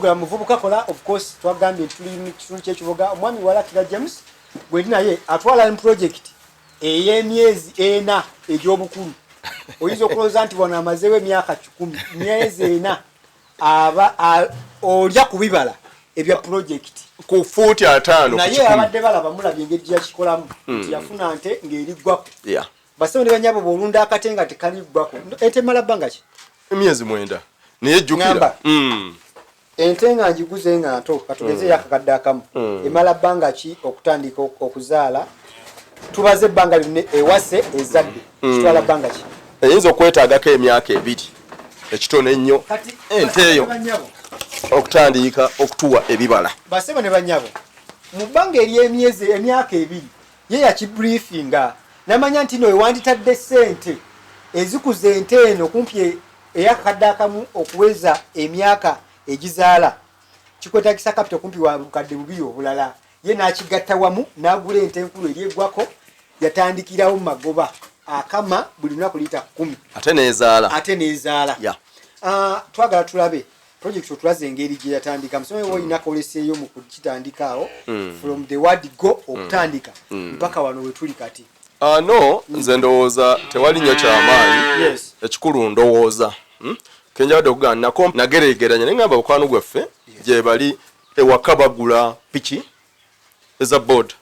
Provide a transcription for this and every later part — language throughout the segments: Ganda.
muvubuka kola of course twagambye tuli mu kitundu ky'ekibuga omwami Walakira James gwe naye atwala project ey'emyezi 4 egy'obukulu oyinza okulowooza nti wano amazeewo emyaka 10 myezi 4 aba olya kubibala ebya project ku fuuti 5 naye abadde balaba mulabye engeri gyakikolamu nti yafuna nte ng'eriggwako basebo ne banyabo b'olunda akatenga tekaliggwako ente mala bbanga ki emyezi 9 naye jjukira ente nga ngiguze nga nto katugeze yakakadde akamu emala bbanga ki okutandika okuzaala tubaze ebbanga linne ewase ezadde kitwala bbanga ki eyinza okwetaagako emyaka 2 ekitono ennyo ente eyo okutandika okutuwa ebibala basebo ne banyabo mu bbanga ery'emyezi emyaka 2 ye yakibriefinga namanya nti no ewanditadde ssente ezikuza ente eno kumpi eyakakadde akamu okuweza emyaka egizaala kikwetagisa kapito kumpi wa bukadde bubiri obulala ye n'akigatta wamu n'agula ente enkulu eryeggwako yatandikirawo mu magoba akama buli lunaku liita 10 ate neezaala twagala tulabe project otulaze engeri gye yatandika musome woyina koleseeyo mu kukitandikaawo from the word go okutandika mpaka wano we tuli kati no nze ndowooza tewali nnyo kyamaanyi ekikulu ndowooza kenjadde okugana nako nageregeranya naye ngamba bukwano gwaffe gye bali ewaka bagula piki eza board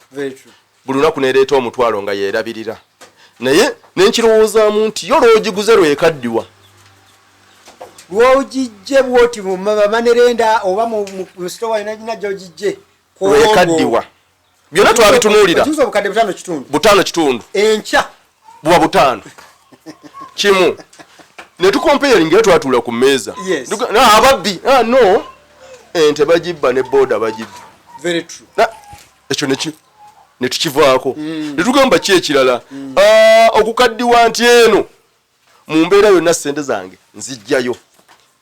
buli lunaku neereeta omutwalo nga yeerabirira naye nenkirowoozaamu nti yo lwogiguze lwekaddiwa lwogijje bwoti mu manerenda oba mu store inajina gyogijje lwekaddiwa byonna twabitunuulira obukadde 5 kitundu enkya buba 5 kimu ne tukomparing era twatuula ku mmeeza ababbi no ente bagibba ne booda bagibba ekyo ne tukivaako ne tugamba ki ekirala okukaddiwa nti eno mu mbeera yonna ssente zange nzijjayo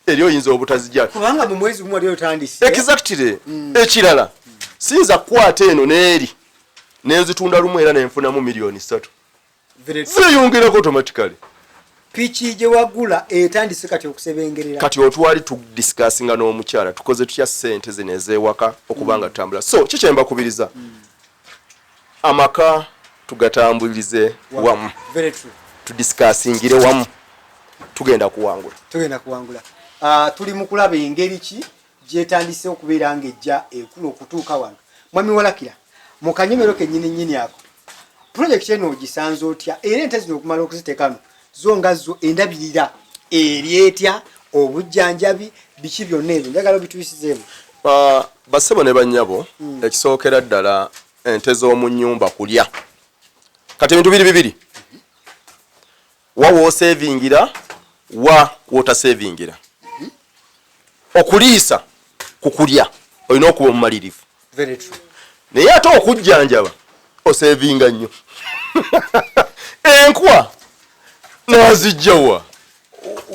eri oyinza obutazijjayo kubanga mu mwezi gumu wali otandise exactly ekirala siyinza kukwata eno n'eri nenzitunda lumu era nenfunamu miliyoni 3 ziyongeraku automatically piki gye wagula etandise kati okusebengerera kati otwali tudiscussinga n'omukyala tukoze tutya ssente zino ez'ewaka okubanga tutambula so kikyemba kubiriza amaka tugatambulize wamu tudiscussingire wamu tugenda kuwangula tuli mu kulaba engeri ki gyetandise okubeera ng'ejja ekulu okutuuka wano mwami Walakira mu kanyomero kennyini ako project eno ogisanze otya era ente zino okumala okuziteekano zo nga zo endabirira eryetya obujjanjabi biki byonna ebyo njagala obituwisizeemu basebo ne bannyabo ekisookera ddala ente z'omu nnyumba kulya kati ebintu bibiri wa woosevingira wa wootasevingira okuliisa kukulya olina okuba omumalirivu naye ate okujjanjaba osevinga nnyo enkwa nazijjawa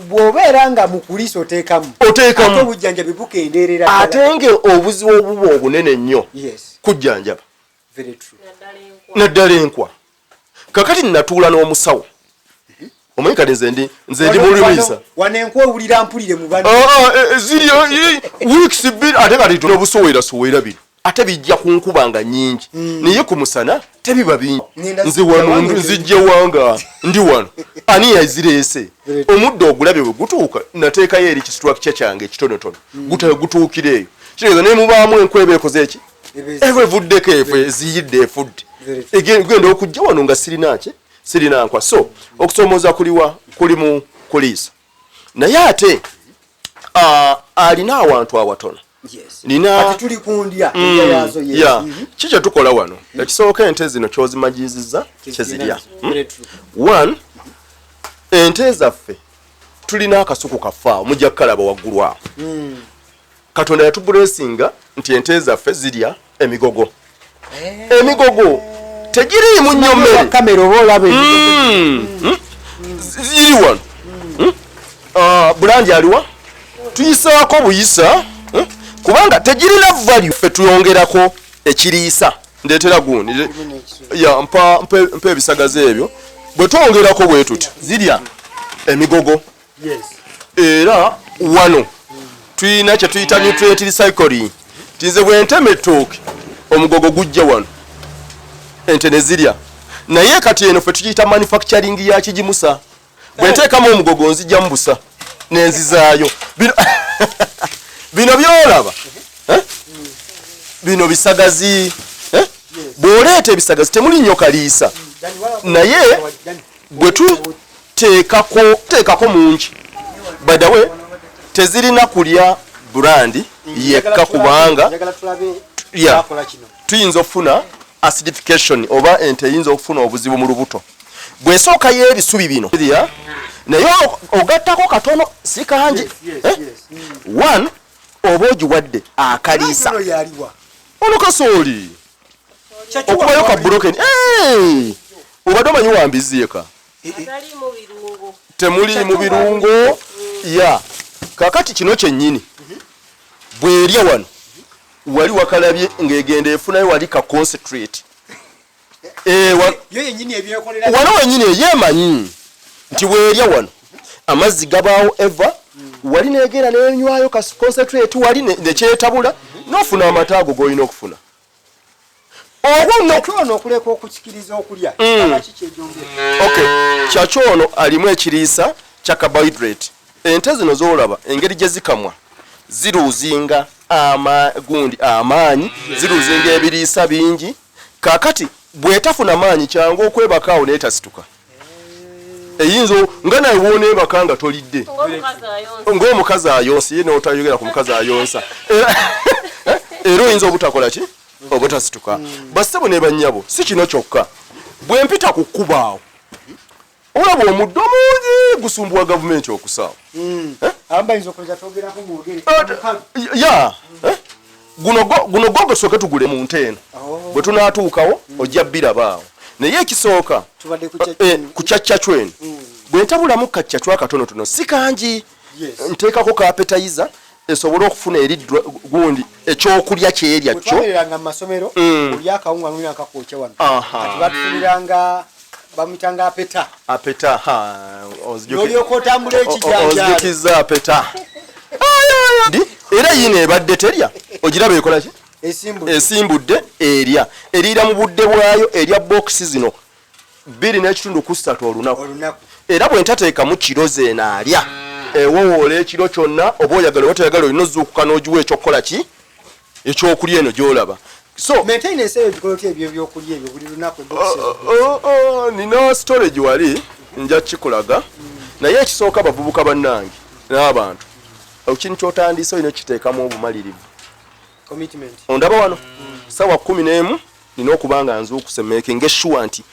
bw'obeera nga mu kuliisa oteekamu ate obujjanjabi bukendeerera ate nge obuzibu obuba obunene nnyo kujjanjaba naddala enkwa kakati nnatuula n'omusawo omanyi kati nze ndi mulimiisa wanenkwa owulira mpulire mu bana ziri weeks 2 ate kati tobusoweera bino ate bijja kunkuba nga nnyingi naye ku musana tebiba bingi nze wano nzijja wanga ndi wano ani yazireese omuddo ogulabye bwe gutuuka nateekayo eri kistructure kyange ekitonotono gutuukire eyo kitegeeza naye mubaamu enkwa ebeekoze eki evuddeko efo eziyidde efudde egenda okujja wano nga sirina nkwa so okusomooza kuli mu kuliisa naye ate alina awantu awatono nina tuli kundya yazo kikye tukola wano ekisooka ente zino kyozimajizizza kyezirya 1 ente zaffe tulina akasuku kafaawo mujja kukalaba waggulu awo Katonda yatubulesinga nti ente zaffe zirya emigogo tegiriimu nnyo mmere kamera oba olabe ziri wano bulandi aliwa tuyisaako buyisa kubanga tegirina value ffe tuyongerako ekiriisa ndeetera gundi mpa ebisagaze ebyo bwe twongerako bwe tuti zirya emigogo era wano tuyina kye tuyita nutrient recycling. Tinze bwe nteme ettooke omugogo gujja wano ente ne zirya naye kati eno ffe tukiyita manufacturing ya kigimusa bwe nteekamu omugogo nzijjamu busa nenzizaayo bino byolaba bino bisagazi bw'oleeta ebisagazi temuli nnyo kaliisa naye bwe tuteekako mungi badawe tezirina kulya brandi yekka kubanga tuyinza okufuna acidification oba ente eyinza okufuna obuzibu mu lubuto bw'esooka y'ebisubi bino naye ogattako katono si kangi one oba ogiwadde akaliisa ono kasooli okubayo ka broken obadde omanyi wambizieka temuli mu birungo ya kakati kino kyennyini bw'erya wano wali wakalabye ng'egenda efunayo wali ka concentrate wano wennyini eyeemanyi nti bw'erya wano amazzi gabaawo eva wali neegera nenywayo ka concentrate wali nekyetabula n'ofuna amata ago g'olina okufuna okuleka okusikiriza okulya kyakyono alimu ekiriisa kya carbohydrate. Ente zino z'olaba engeri gye zikamwa ziruuzinga gundi amaanyi ziruuzinga ebiriisa bingi kakati bw'etafuna maanyi kyangu okwebakaawo neetasituka eyinza nga naye wooneebaka nga tolidde ng'omukazi ayonsa ye n'otayogera ku mukazi ayonsa era oyinza obutakola ki obutasituka bassebo ne bannyabo si kino kyokka bwe mpita ku kkubaawo olaba omuddo mungi gusumbuwa gavumenti okusaawa guno gwo gosooke tugule mu nte eno bwe tunaatuukawo ojja birabaawo naye ekisooka ku cyaccacw eno bwe ntabulamu kaccacwa katonotono si kangi nteekako ka appetizer esobole okufuna eri gundi ekyokulya kyerya kyo masomero oli akawunga ngulina akakookya wano ati batufuliranga bamitanga apeta olyoka otambula ekijanjalo apeta era yino ebadde terya ogiraba ekola ki esimbudde erya eriira mu budde bwayo erya bokisi zino 2.3 olunaku era bwe ntateekamu kiro zeena alya ewowoola ekiro kyonna oba oyagala oba toyagala olina ozuukuka n'ogiwa ekyokukola ki ekyokulya eno gy'olaba so maintenance eyo gikola otya ebyo ebyokulya ebyo buli lunaku nina storage wali nja kikulaga naye ekisooka bavubuka bannange n'abantu ekintu ky'otandise olina okiteekamu obumalirivu ondaba wano sawa 11 nina okuba nga nzuukuse making sure nti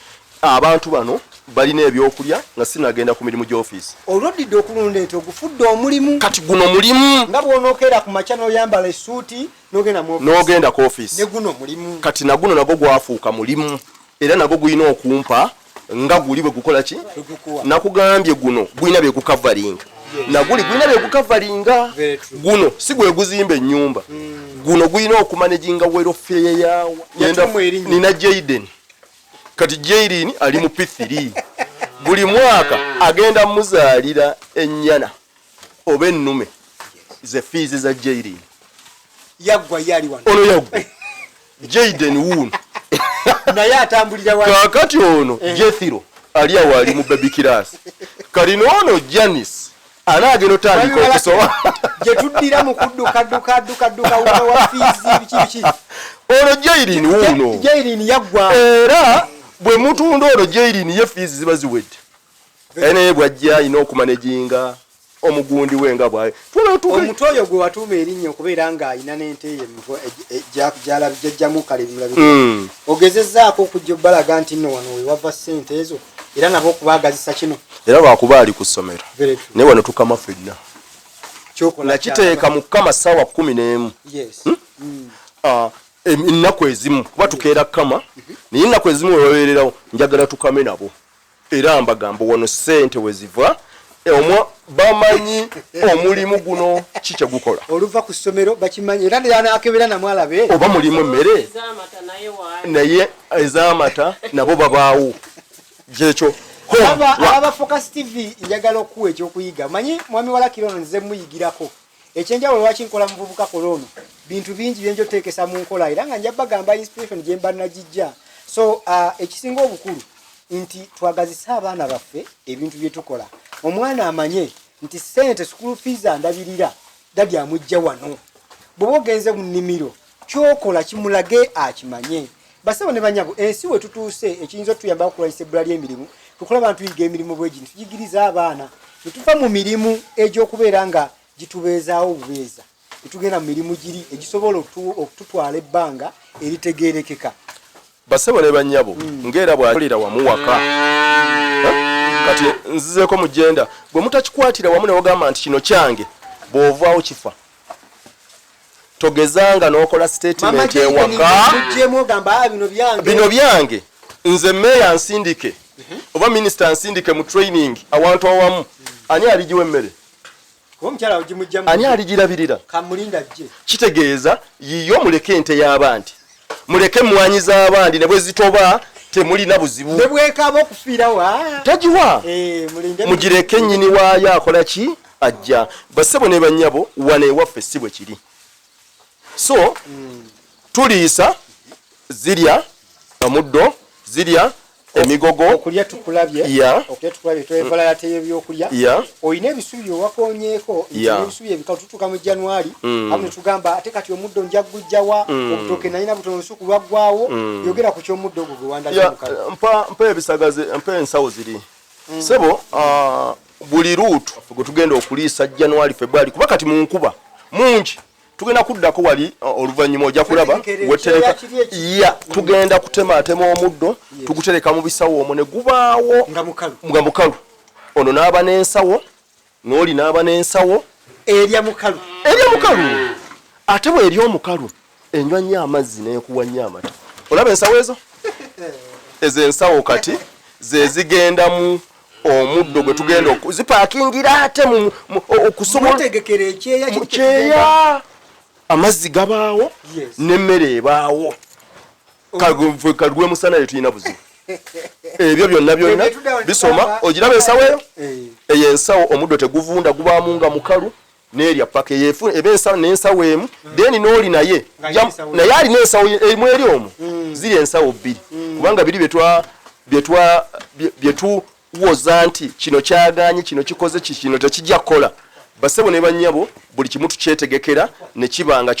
abantu bano balina ebyokulya nga sinagenda ku mirimu gy'ofiisi olwodidde okulunda ente ogufudde omulimu kati guno mulimu nga bw'onookeera ku makya n'oyambala essuuti n'ogenda ku ofiisi ne guno mulimu kati naguno nagwo gwafuuka mulimu era nagwo gulina okumpa nga guli bwe gukola ki nakugambye guno gulina byegukavalinga naguli gulina byegukavalinga guno si gwe guzimba ennyumba guno gulina okumaneginga welofeeya yawa nina Jaden kati Jaden ali mu P3 buli mwaka agenda muzaalira ennyana oba ennume ze fiizi za Jaden yaggwa yali wano ono yaggwa Jaden wuno naye atambulira wano kakati ono Jethiro ali awo ali mu baby class kali noono Janice anaagenda otandika okusoma gye tuddira mu kudduka wa fiizi biki ono Jaden wuno Jaden yaggwa era bwe mutunda ono Jaden ye fiizi ziba ziwedde naye bwajja alina okumanejinga omugundi we nga bwayo omuto oyo gwe watuuma erinnya okubeera ng'alina n'ente ye jjajjamu kale bimulabika ogezezzaako okujja obbalaga nti nno wano wewava ssente ezo era nabo okubaagazisa kino era lwakuba ali ku ssomero naye wano tukama ffenna nakiteeka mu kama ssaawa 11 ennaku ezimu kuba tukeera kama naye ennaku ezimu webabeererawo njagala tukame nabo era mbagamba wano ssente weziva omwo bamanyi omulimu guno kikye gukola oluva ku ssomero bakimanyi era naakebera namwalabe oba mulimu emmere naye ez'amata nabo babaawo gyekyo aba Focus TV njagala okuwa ekyokuyiga manyi mwami Walakiro ono nze muyigirako ekyenjawulo lwaki nkola muvubuka kolono bintu bingi byenjo tekesa mu nkola era nga njabba gamba inspiration gye mba najijja so ekisinga obukulu nti twagazisa abaana baffe ebintu bye tukola omwana amanye nti sente school fees andabirira dadi amujja wano bw'oba ogenze mu nnimiro kyokola kimulage akimanye basebo ne banyabo ensi we tutuuse ekiyinza otuyamba okulwanyisa ebbula ly'emirimu tukola abantu tuyiga emirimu bwegino tugigiriza abaana ne tuva mu mirimu egy'okubeera nga gitubeezaawo obubeeza ne tugenda mu mirimu giri egisobola okututwala ebbanga eritegeerekeka basebo ne banyabo ng'era bw'akolera wamu waka kati nzizeeko mu genda bwe mutakikwatira wamu ne wagamba nti kino kyange bw'ovaawo kifa togezanga n'okola statement ewaka bino byange nze meeya nsindike oba minisita nsindike mu training awantu awamu ani aligiwa emmere ani aligirabirira kitegeeza yiyo muleke ente y'abandi muleke mmwanyi z'abandi ne bwe zitoba temulina buzibu ne bwekaba okufiirawo tagiwa mugireke nnyini waayo akola ki ajja basebo ne bannyabo wane ewaffe si bwe kiri so tuliisa zirya omuddo zirya emigogo okulya tukulabye twevala yate y'ebyokulya olina ebisubi owakonyeeko ebisubi ebikalu tutuuka mu January amu ne tugamba ate kati omuddo nja gujjawa obutooke nalina butono olusuku lwaggwawo yogera ku kyomuddo ogwo gwe wandakimukale mpa ebisagaze mpa ensawo ziri sebo buli ruutu gwe tugenda okuliisa January February kuba kati mu nkuba mungi tugenda kuddako wali oluvannyuma ojja kulaba wetereka tugenda kutematema omuddo tugutereka mu bisawo omwo ne gubaawo nga mukalu ono n'aba n'ensawo n'oli n'aba n'ensawo erya mukalu ate bwe eri omukalu enywa nnyo amazzi n'ekuwa nnyo amata olaba ensawo ezo ensawo kati ze zigenda mu omuddo gwe tugenda zipaakingira ate okusobola ekyeya amazzi gabaawo n'emmere ebaawo kalugwe musana yetulina buzibu ebyo byonna bisoma ogiraba ensawo eyo ensawo omuddo teguvunda gubaamu nga mukalu n'erya paka eba ensawo n'ensawo emu then n'oli naye alina ensawo emu eri omwo ziri ensawo bbiri kubanga biri byetuwoza nti kino kyaganye kino kikoze kino tekijja kukola basebo ne bannyabo buli kimu tukyetegekera ne kibanga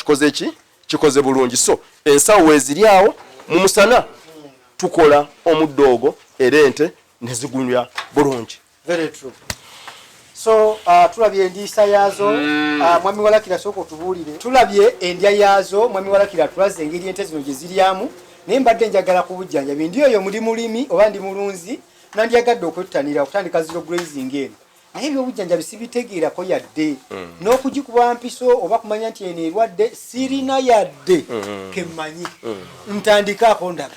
kikoze bulungi so ensawo weziryawo mu musana tukola omuddo ogwo era ente ne zigunywa bulungi. Very true. So tulabye endiisa yaazo mwami walakira soko tubuulire tulabye endya yaazo mwami walakira tulaze engeri ente zino gye ziryamu naye mbadde njagala kubujjanjabi ndi oyo muli mulimi oba ndi mulunzi nandyagadde okwetutanira okutandika Zero Grazing eno naye ebyobujjanjabi sibitegeerako yadde n'okugikuba mpiso oba kumanya nti eno erwadde sirina yadde kemmanyi ntandikaako ndaga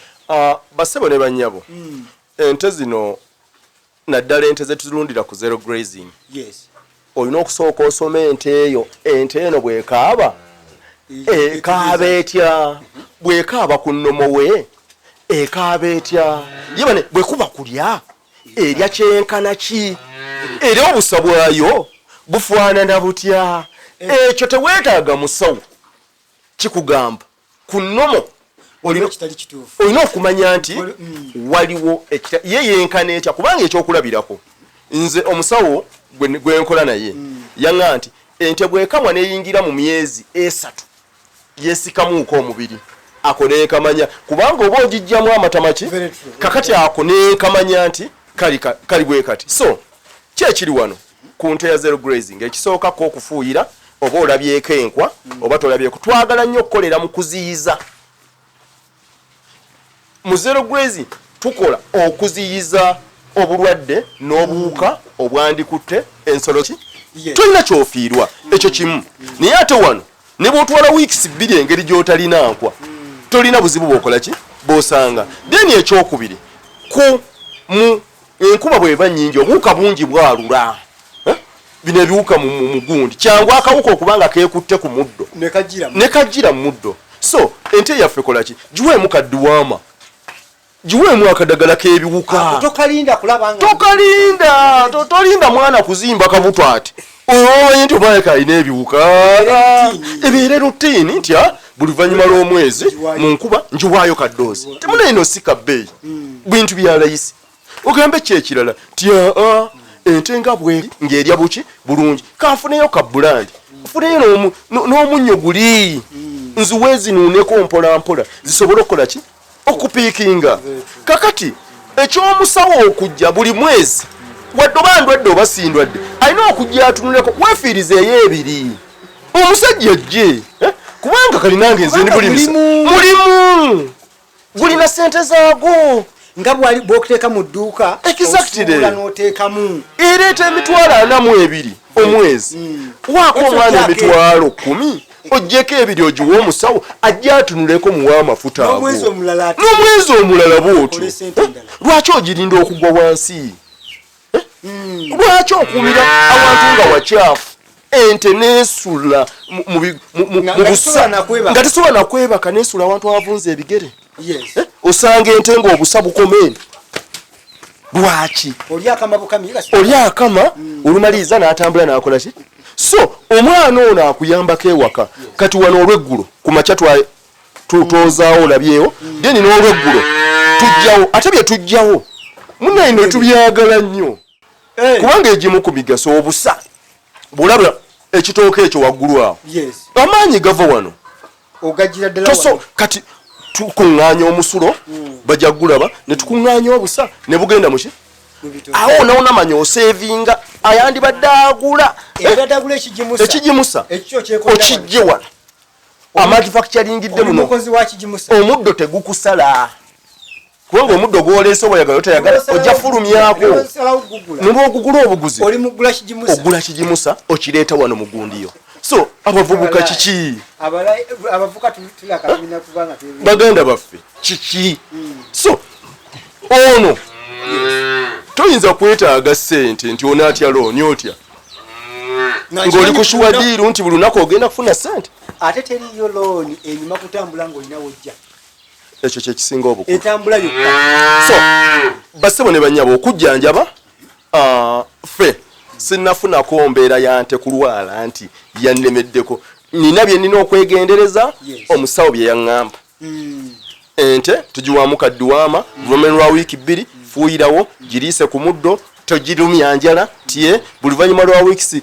basebo ne bannyabo ente zino naddala ente zetulundira ku Zero Grazing olina okusooka osoma ente eyo ente eno bwekaaba ekaaba etya bwekaaba ku nnomo we ekaaba etya yebane bwekuba kulya erya kyenkana ki era obusa bwayo bufaanana butya ekyo teweetaaga musawo kikugamba ku nnomo olina okumanya nti waliwo ye yenkana etya kubanga ekyokulabirako nze omusawo gwenkola naye yaŋŋa nti ente bwekamwa neyingira mu myezi 3 yesikamuuko omubiri ako nenkamanya kubanga oba ogijjamu amatamaki kakati ako nenkamanya nti kali bwe kati so kyekiri wano ku nte ya Zero Grazing ekisookako okufuuyira oba olabyeko enkwa oba tolabyeko twagala nnyo okukolera mu kuziyiza mu Zero Grazing tukola okuziyiza obulwadde n'obuwuka obwandikutte ensolo ki tolina kyofiirwa ekyo kimu naye ate wano ne bwotwala weeks 2 engeri gy'otalina nkwa tolina buzibu bw'okola ki bw'osanga then ekyokubiri ku mu enkuba bw'eba nnyingi obuwuka bungi bwalula bino ebiwuka mu gundi kyangu akawuka okubanga keekutte ku muddo ne kajjira mu muddo so ente yaffe kola ki giweemu kadduwaama giweemu akadagala k'ebiwuka tokalinda tolinda mwana kuzimba kabuto ate Nti obaeka alina ebiwuka ebeera rutini nti buli luvannyuma lw'omwezi mu nkuba njiwaayo kadoozi temunaino si kabbeeyi bintu bya layisi ogambe ki ekirala ti ente nga bweri ng'erya buki bulungi kanfuneyo kabbulandi nfuneyo n'omunnyo guli nziwe zinuuneko mpola mpola zisobole okukola ki okupiikinga kakati ekyomusawo okujja buli mwezi wadde oba ndwadde oba sindwadde alina okujja atunuleko weefiirizeeyo ebiri omusajja ajje kubanga kalinange nze ndi mulimu gulina sente zaago nga bw'okuteeka mu dduuka exactly n'oteekamu ereeta emitwalo 42 omwezi waako omwana emitwalo 10 ojjeko ebiri ogiwa omusawo ajja atunuleko muwa amafuta ago n'omwezi omulala bw'otyo lwaki ogirinda okugwa wansi lwaki okumira awantu nga wakyafu ente neesula nga tesobola nakwebaka neesula awantu awavunza ebigere osanga ente ng'obusa bukomeeni lwaki oli akama olumaliriza n'atambula n'akola ki so omwana ono akuyambako ewaka kati wano olweggulo ku makya tutozaawo olabyewo deni n'olweggulo tujjawo ate bye tujjawo munaino tubyagala nnyo kubanga egimu ku migaso obusa bwolaba ekitooka ekyo waggulu awo amaanyi gava wano toso kati tukuŋŋaanya omusulo bajja gulaba ne tukuŋŋaanya obusa ne bugenda muki awo nawonamanya oseevinga ayandibadde agula ekigimusa okijje wano amanufacturingidde muno omuddo tegukusala kubanga omuddo gwoleese obwayagala otayagala ojja fulumyako nolwa okugula obuguzi ogula kigimusa okireeta wano mu gundiyo so abavubuka kiki baganda baffe kiki so ono toyinza kwetaaga ssente nti onaatya looni otya ng'oli ku shuwadiiru nti buli lunaku ogenda kufuna ssente ate teriyo looni enyuma kutambula ng'olina wojja ekyo kyekisinga obukulu etambula yokka so bassebo ne bannyabo okujjanjaba ffe sinnafunako mbeera ya nte kulwala nti yannemeddeko nina bye nina okwegendereza omusawo bye yaŋŋamba ente tugiwaamu kadduwaama luvannyuma lwa wiiki 2 fuuyirawo giriise ku muddo togirumya njala tiye buli luvannyuma lwa wiikisi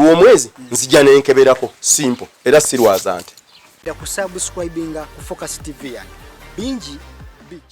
w'omwezi nzija nenkeberako simple era sirwaza nte kusubscribinga ku Focus TV bingi